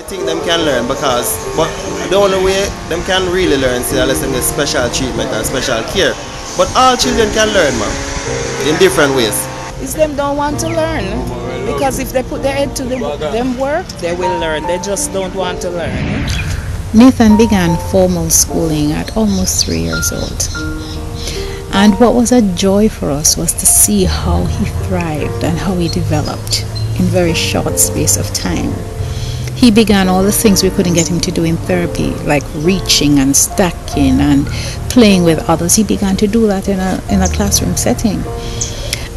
I think them can learn but the only way them can really learn is unless them get special treatment and special care. But all children can learn, man, in different ways. It's them don't want to learn, because if they put their head to them work, they will learn. They just don't want to learn. Nathan began formal schooling at almost 3 years old. And what was a joy for us was to see how he thrived and how he developed in very short space of time. He began all the things we couldn't get him to do in therapy, like reaching and stacking and playing with others. He began to do that in a classroom setting.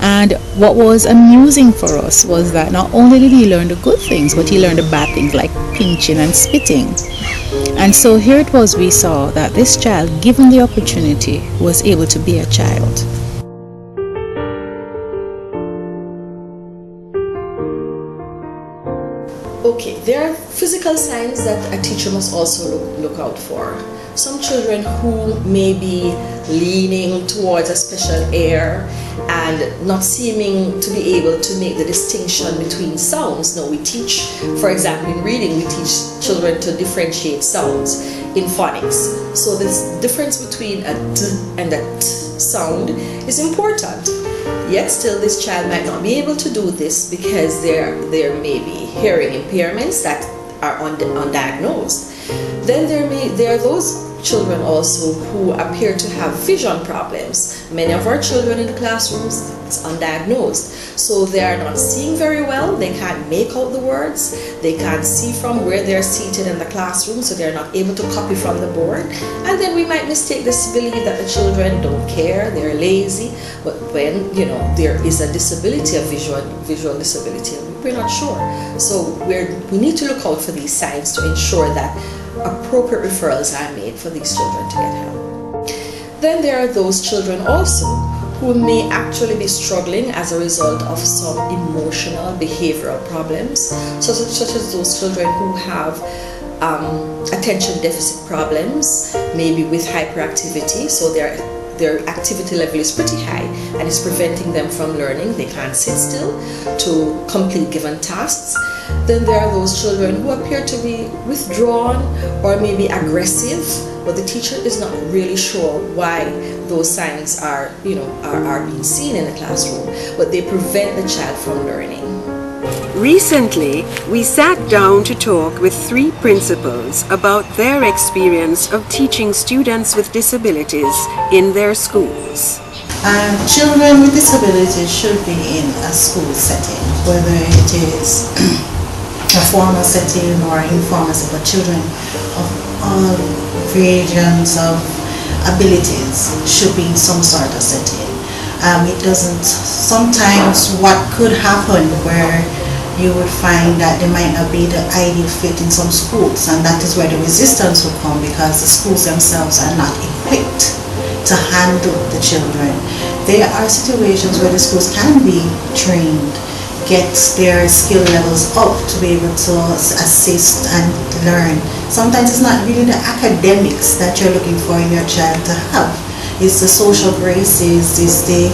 And what was amusing for us was that not only did he learn the good things, but he learned the bad things like pinching and spitting. And so here it was, we saw that this child, given the opportunity, was able to be a child. Okay, there are physical signs that a teacher must also look out for. Some children who may be leaning towards a special air and not seeming to be able to make the distinction between sounds. Now we teach, for example, in reading, we teach children to differentiate sounds in phonics. So this difference between a t and a t sound is important. Yet still this child might not be able to do this because there may be hearing impairments that are undiagnosed. Then there are those children also who appear to have vision problems. Many of our children in the classrooms, it's undiagnosed. So they are not seeing very well, they can't make out the words, they can't see from where they're seated in the classroom, so they're not able to copy from the board. And then we might mistake this to believe that the children don't care, they're lazy, but when, you know, there is a disability, a visual disability, we're not sure. So we need to look out for these signs to ensure that appropriate referrals are made for these children to get help. Then there are those children also who may actually be struggling as a result of some emotional behavioral problems, such as those children who have attention deficit problems, maybe with hyperactivity, so their activity level is pretty high and it's preventing them from learning. They can't sit still to complete given tasks. Then there are those children who appear to be withdrawn or maybe aggressive, but the teacher is not really sure why those signs are being seen in the classroom, but they prevent the child from learning. Recently, we sat down to talk with 3 principals about their experience of teaching students with disabilities in their schools. Children with disabilities should be in a school setting, whether it is a formal setting or informal setting, but children of all regions of abilities should be in some sort of setting. It doesn't, sometimes what could happen where you would find that they might not be the ideal fit in some schools, and that is where the resistance will come, because the schools themselves are not equipped to handle the children. There are situations where the schools can be trained, get their skill levels up to be able to assist and learn. Sometimes it's not really the academics that you're looking for in your child to have. It's the social graces, it's the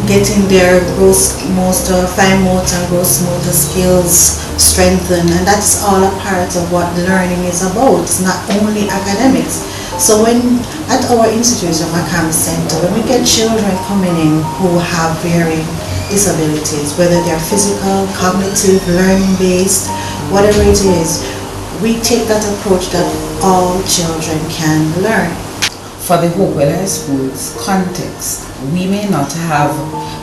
getting their fine motor and gross motor skills strengthened, and that's all a part of what learning is about. It's not only academics. So when at our institution, Macam Center, when we get children coming in who have varying disabilities, whether they're physical, cognitive, learning-based, whatever it is, we take that approach that all children can learn. For the Hopewell High School's context, we may not have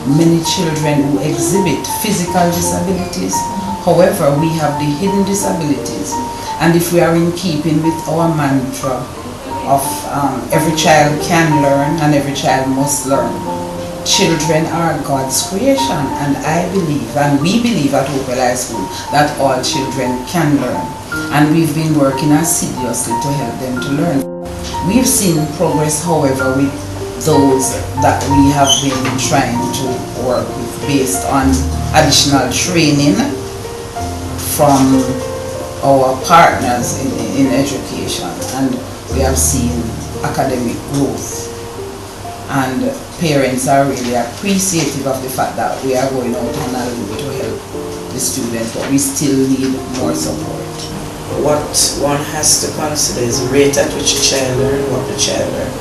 many children who exhibit physical disabilities. However, we have the hidden disabilities. And if we are in keeping with our mantra of every child can learn and every child must learn, children are God's creation, and I believe, and we believe at Hopewell High School, that all children can learn. And we've been working assiduously to help them to learn. We've seen progress, however, with those that we have been trying to work with based on additional training from our partners in education, and we have seen academic growth, and parents are really appreciative of the fact that we are going out on a limb to help the students, but we still need more support. What one has to consider is the rate at which a child learns, what the child learns.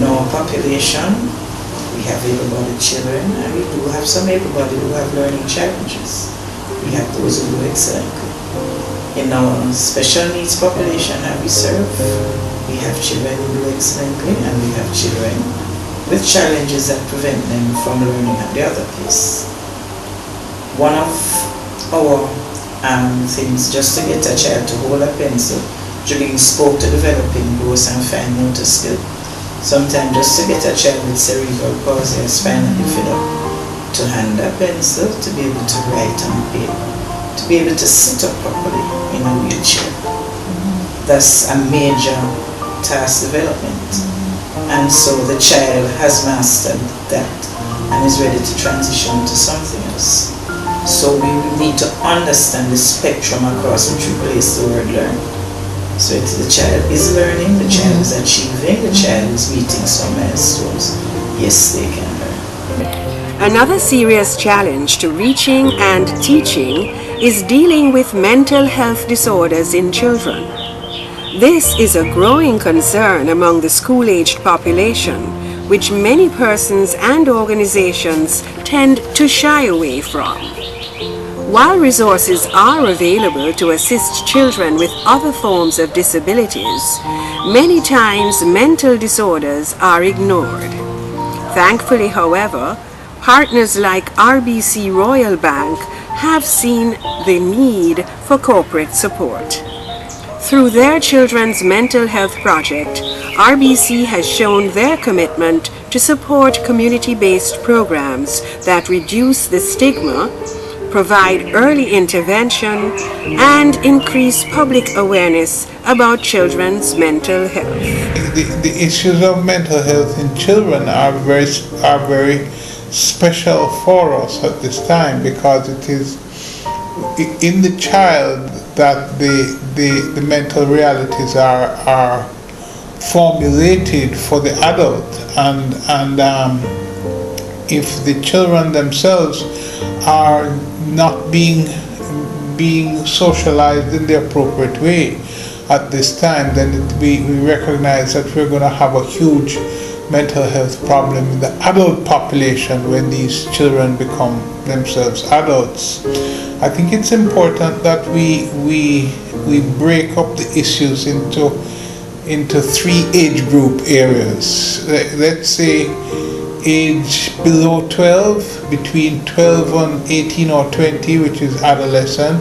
In our population, we have able-bodied children, and we do have some able-bodied who have learning challenges. We have those who do excellently. In our special needs population that we serve, we have children who do excellently, and we have children with challenges that prevent them from learning at the other place. One of our things, just to get a child to hold a pencil, during sport to developing gross and fine motor skill. Sometimes just to get a child with cerebral palsy or spinal bifida to hand a pencil, to be able to write on paper, to be able to sit up properly in a wheelchair. That's a major task development. And so the child has mastered that and is ready to transition to something else. So we need to understand the spectrum across which we place the word learn. So it's the child is learning, the child is achieving, the child is meeting some milestones. Yes, they can learn. Another serious challenge to reaching and teaching is dealing with mental health disorders in children. This is a growing concern among the school-aged population, which many persons and organizations tend to shy away from. While resources are available to assist children with other forms of disabilities, many times mental disorders are ignored. Thankfully, however, partners like RBC Royal Bank have seen the need for corporate support. Through their Children's Mental Health Project, RBC has shown their commitment to support community-based programs that reduce the stigma, provide early intervention, and increase public awareness about children's mental health. The issues of mental health in children are very special for us at this time, because it is in the child that the mental realities are formulated for the adult, and if the children themselves are not being socialized in the appropriate way at this time, then we recognize that we're going to have a huge mental health problem in the adult population when these children become themselves adults. I think it's important that we break up the issues into three age group areas. Let's say age below 12, between 12 and 18 or 20, which is adolescent,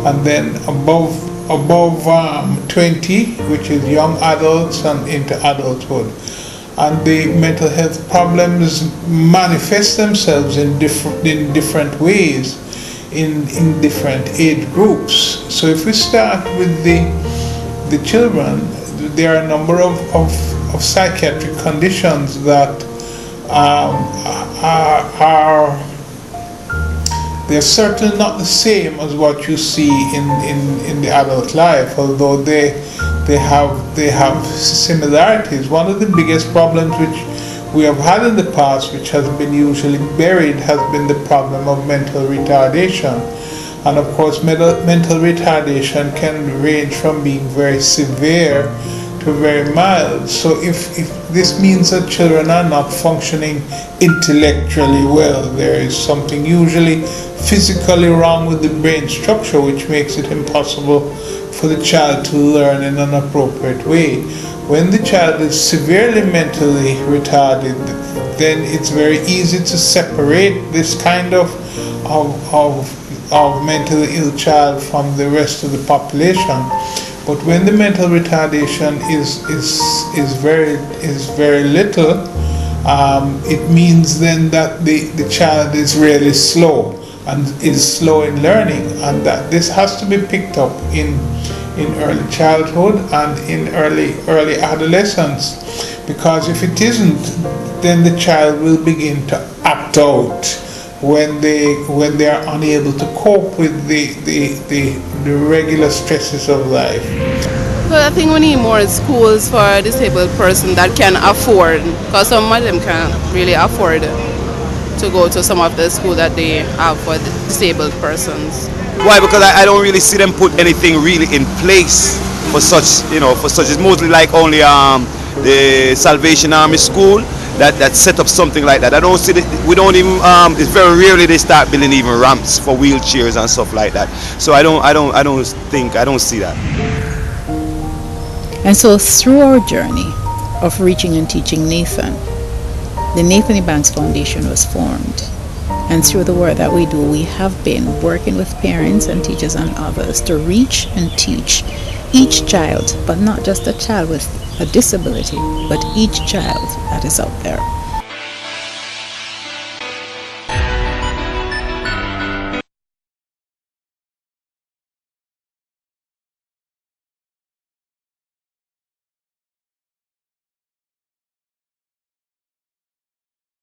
and then above 20, which is young adults and into adulthood. And the mental health problems manifest themselves in different ways in different age groups. So if we start with the children, there are a number of psychiatric conditions that they're certainly not the same as what you see in the adult life, although they have similarities. One of the biggest problems which we have had in the past, which has been usually buried, has been the problem of mental retardation. And of course, mental retardation can range from being very severe to very mild. So if this means that children are not functioning intellectually well, there is something usually physically wrong with the brain structure, which makes it impossible for the child to learn in an appropriate way. When the child is severely mentally retarded, then it's very easy to separate this kind of mentally ill child from the rest of the population. But when the mental retardation is very little, it means then that the child is really slow and is slow in learning, and that this has to be picked up in early childhood and in early adolescence, because if it isn't, then the child will begin to act out when they are unable to cope with the regular stresses of life. So I think we need more schools for a disabled person that can afford, because some of them can't really afford to to go to some of the school that they have for the disabled persons. Why? Because I don't really see them put anything really in place for such, for such. It's mostly like only the Salvation Army school that set up something like that. I don't see that. We don't even. It's very rarely they start building even ramps for wheelchairs and stuff like that. So I don't see that. And so through our journey of reaching and teaching Nathan, the Staple-Ebanks Foundation was formed. And through the work that we do, we have been working with parents and teachers and others to reach and teach each child, but not just a child with a disability, but each child that is out there.